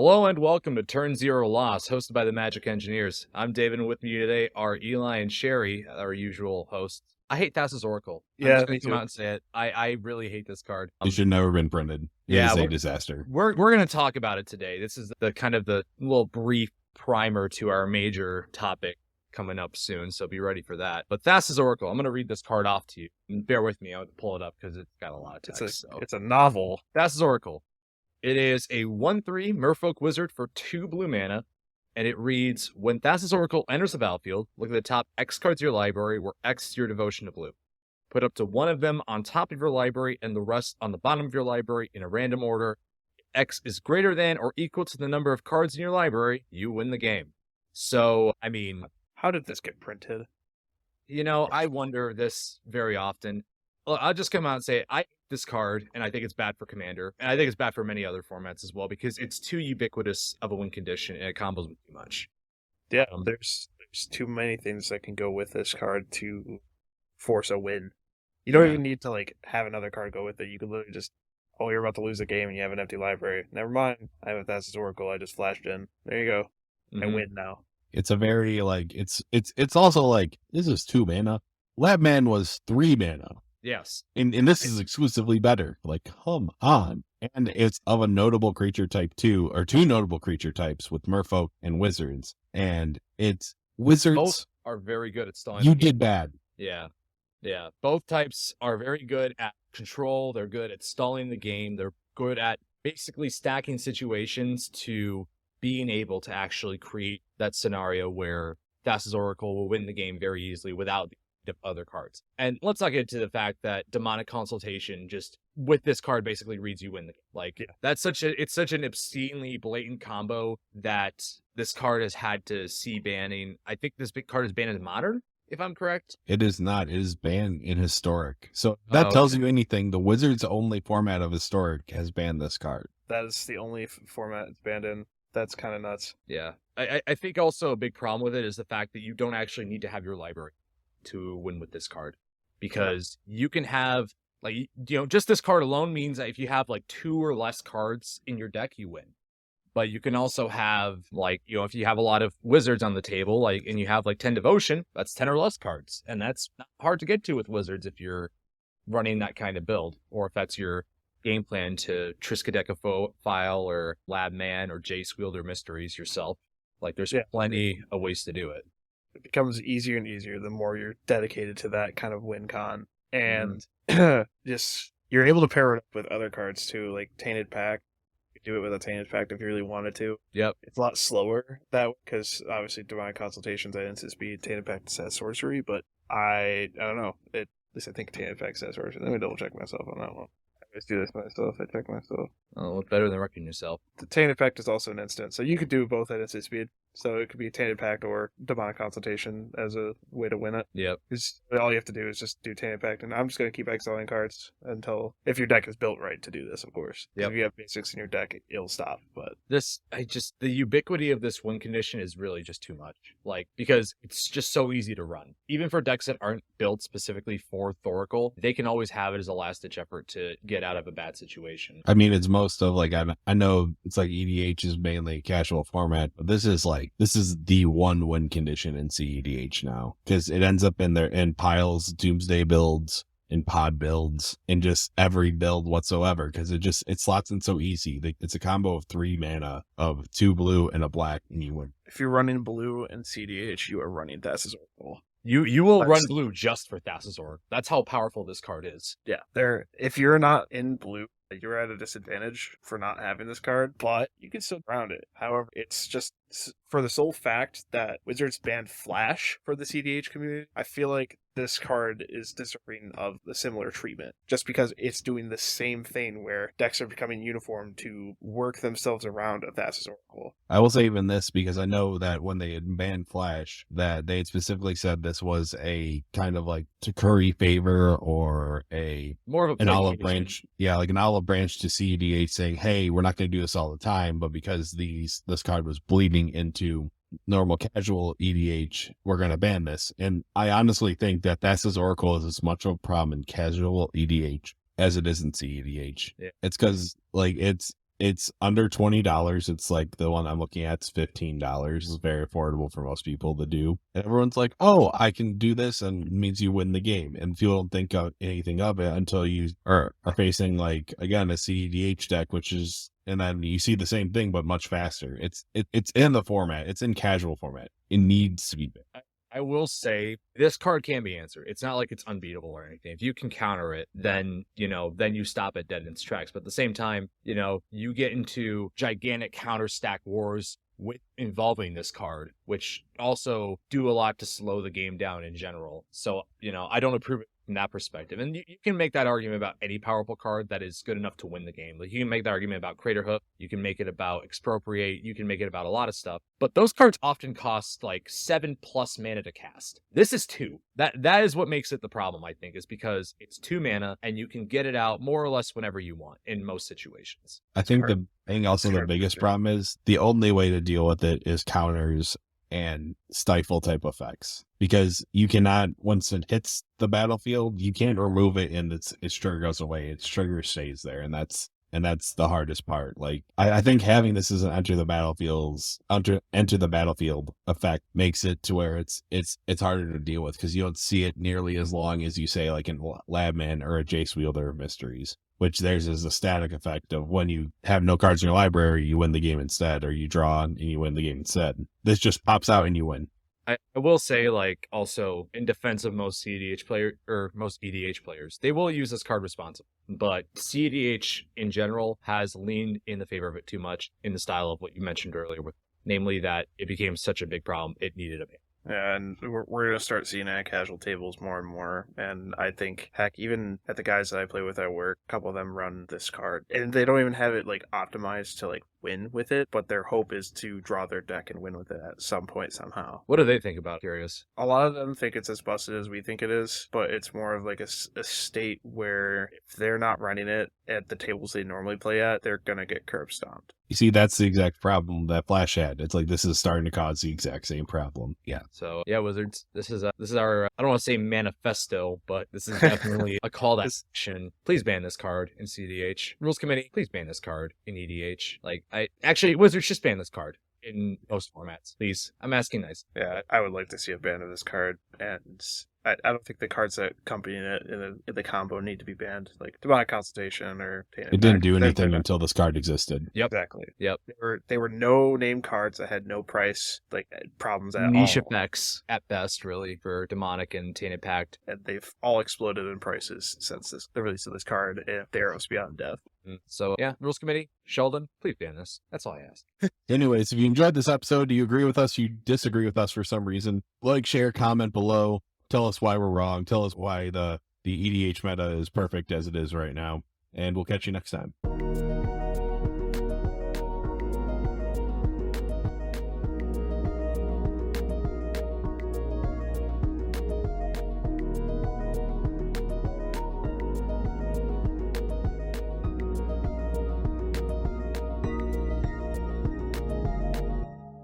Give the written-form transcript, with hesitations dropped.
Hello and welcome to Turn Zero Loss, hosted by the Magic Engineers. I'm David, and with me today are Eli and Sherry, our usual hosts. I hate Thassa's Oracle. I'm Yeah, just gonna me come too. out and say it. I really hate this card. It should never been printed. It yeah, is a disaster. We're gonna talk about it today. This is the kind of the little brief primer to our major topic coming up soon, so be ready for that. But Thassa's Oracle, I'm gonna read this card off to you. And bear with me, I would pull it up because it's got a lot of text. It's a novel. Thassa's Oracle. It is a 1/3 Merfolk Wizard for 2 blue mana, and it reads, when Thassa's Oracle enters the battlefield, look at the top X cards of your library, where X is your devotion to blue. Put up to one of them on top of your library and the rest on the bottom of your library in a random order. If X is greater than or equal to the number of cards in your library, you win the game. So, I mean, How did this get printed? I wonder this very often. Well, I'll just come out and say I hate this card, and I think it's bad for Commander, and I think it's bad for many other formats as well, because it's too ubiquitous of a win condition, and it combos with too much. Yeah, there's too many things that can go with this card to force a win. You don't even need to have another card go with it. You could literally just, oh, you're about to lose a game and you have an empty library. Never mind, I have a Thassa's Oracle. I just flashed in. There you go. I win now. It's a very it's also this is 2 mana. Labman was 3 mana. Yes. And this is exclusively better. Come on. And it's of a notable creature type too, or 2 notable creature types with Merfolk and Wizards. And it's Wizards. Both are very good at stalling. You did bad. Yeah. Both types are very good at control. They're good at stalling the game. They're good at basically stacking situations to being able to actually create that scenario where Thassa's Oracle will win the game very easily without the other cards. And let's not get to the fact that Demonic Consultation just with this card basically reads you win the game. It's such an obscenely blatant combo that this card has had to see banning. I think this big card is banned in Modern, if I'm correct. It is not. It is banned in Historic. So that tells you anything. The Wizards only format of Historic has banned this card. That is the only format it's banned in. That's kind of nuts. Yeah. I think also a big problem with it is the fact that you don't actually need to have your library to win with this card, because you can have just this card alone means that if you have 2 or less cards in your deck, you win. But you can also have if you have a lot of Wizards on the table, and you have 10 devotion, that's 10 or less cards, and that's not hard to get to with Wizards if you're running that kind of build, or if that's your game plan to Triskaidekaphile or Labman or Jace Wielder Mysteries yourself. There's plenty of ways to do it. It becomes easier and easier the more you're dedicated to that kind of win con. And just you're able to pair it up with other cards too, like Tainted Pact. You could do it with a Tainted Pact if you really wanted to. Yep. It's a lot slower that because obviously Divine Consultation's at instant speed, Tainted Pact says sorcery, but I don't know. At least I think Tainted Pact says sorcery. Let me double check myself on that one. I always do this myself. I check myself. Oh, look better than wrecking yourself. The Tainted Pact is also an instant, so you could do both at instant speed. So it could be Tainted Pact or Demonic Consultation as a way to win it. Yep. Because all you have to do is just do Tainted Pact, and I'm just going to keep exiling cards until, if your deck is built right to do this, of course. Yep. If you have basics in your deck, it'll stop. But the ubiquity of this win condition is really just too much. Because it's just so easy to run. Even for decks that aren't built specifically for Thoracle, they can always have it as a last-ditch effort to get out of a bad situation. I mean, it's most of I know it's EDH is mainly a casual format, but this is the one win condition in cEDH now, because it ends up in piles, Doomsday builds, in pod builds, in just every build whatsoever, because it slots in so easy. It's a combo of 3 mana of 2 blue and a black, and you win. if you're running blue and cEDH, you are running Thassa's Oracle. You will run blue just for Thassa's Oracle. That's how powerful this card is. Yeah, if you're not in blue, you're at a disadvantage for not having this card, but you can still round it. However, it's just for the sole fact that Wizards banned Flash for the cEDH community. I feel like this card is deserving of the similar treatment, just because it's doing the same thing where decks are becoming uniform to work themselves around a Thassa's Oracle. I will say even this, because I know that when they had banned Flash, that they had specifically said this was a kind of to curry favor, or more of an olive branch. Yeah, an olive branch to cEDH saying, hey, we're not going to do this all the time, but because this card was bleeding into normal casual EDH, we're going to ban this. And I honestly think that Thassa's Oracle is as much of a problem in casual EDH as it is in cEDH. Yeah. It's because it's under $20. It's like the one I'm looking at. It's $15. It's very affordable for most people to do. And everyone's like, oh, I can do this, and it means you win the game. And people don't think of anything of it until you are facing, like, again, a cEDH deck, which is, and then you see the same thing but much faster. It's in the format. It's in casual format. It needs to be banned. I will say this card can be answered. It's not like it's unbeatable or anything. If you can counter it, then, then you stop it dead in its tracks. But at the same time, you get into gigantic counter stack wars involving this card, which also do a lot to slow the game down in general. So, I don't approve it from that perspective. And you can make that argument about any powerful card that is good enough to win the game. Like, you can make that argument about Crater Hoof. You can make it about Expropriate. You can make it about a lot of stuff. But those cards often cost like 7+ mana to cast. This is 2. That is what makes it the problem, I think, is because it's 2 mana and you can get it out more or less whenever you want in most situations. I think the biggest problem is the only way to deal with it is counters and stifle type effects, because you cannot, once it hits the battlefield, you can't remove it and its trigger goes away. Its trigger stays there, and that's the hardest part. Like, I think having this as an enter the battlefield effect makes it to where it's harder to deal with, because you don't see it nearly as long as you say like in Labman or a Jace Wielder of Mysteries, which theirs is a static effect of when you have no cards in your library, you win the game instead, or you draw and you win the game instead. This just pops out and you win. I will say, like, also in defense of most cEDH most EDH players, they will use this card responsibly. But cEDH in general has leaned in the favor of it too much, in the style of what you mentioned earlier, namely that it became such a big problem, it needed a ban. Yeah, and we're going to start seeing it at casual tables more and more. And I think, heck, even at the guys that I play with at work, a couple of them run this card. And they don't even have it, like, optimized to, like, win with it. But their hope is to draw their deck and win with it at some point somehow. What do they think about? Curious. A lot of them think it's as busted as we think it is. But it's more of, like, a state where if they're not running it at the tables they normally play at, they're going to get curb stomped. You see, that's the exact problem that Flash had. It's like, this is starting to cause the exact same problem. Yeah. So, yeah, Wizards, this is our, I don't want to say manifesto, but this is definitely a call to action. Please ban this card in cEDH. Rules Committee, please ban this card in EDH. Like, Wizards, just ban this card in most formats, please. I'm asking nice. Yeah, I would like to see a ban of this card, and I don't think the cards that accompany it in the combo need to be banned, like Demonic Consultation or Tainted It didn't do anything until this card existed. Yep. Exactly. Yep. They were no name cards that had no price, like, problems at Niche all. effects at best, really, for Demonic and Tainted Pact. And they've all exploded in prices since the release of this card, Theros Beyond Death. So, yeah, Rules Committee, Sheldon, please ban this. That's all I asked. Anyways, if you enjoyed this episode, do you agree with us? You disagree with us for some reason? Like, share, comment below. Tell us why we're wrong. Tell us why the EDH meta is perfect as it is right now. And we'll catch you next time.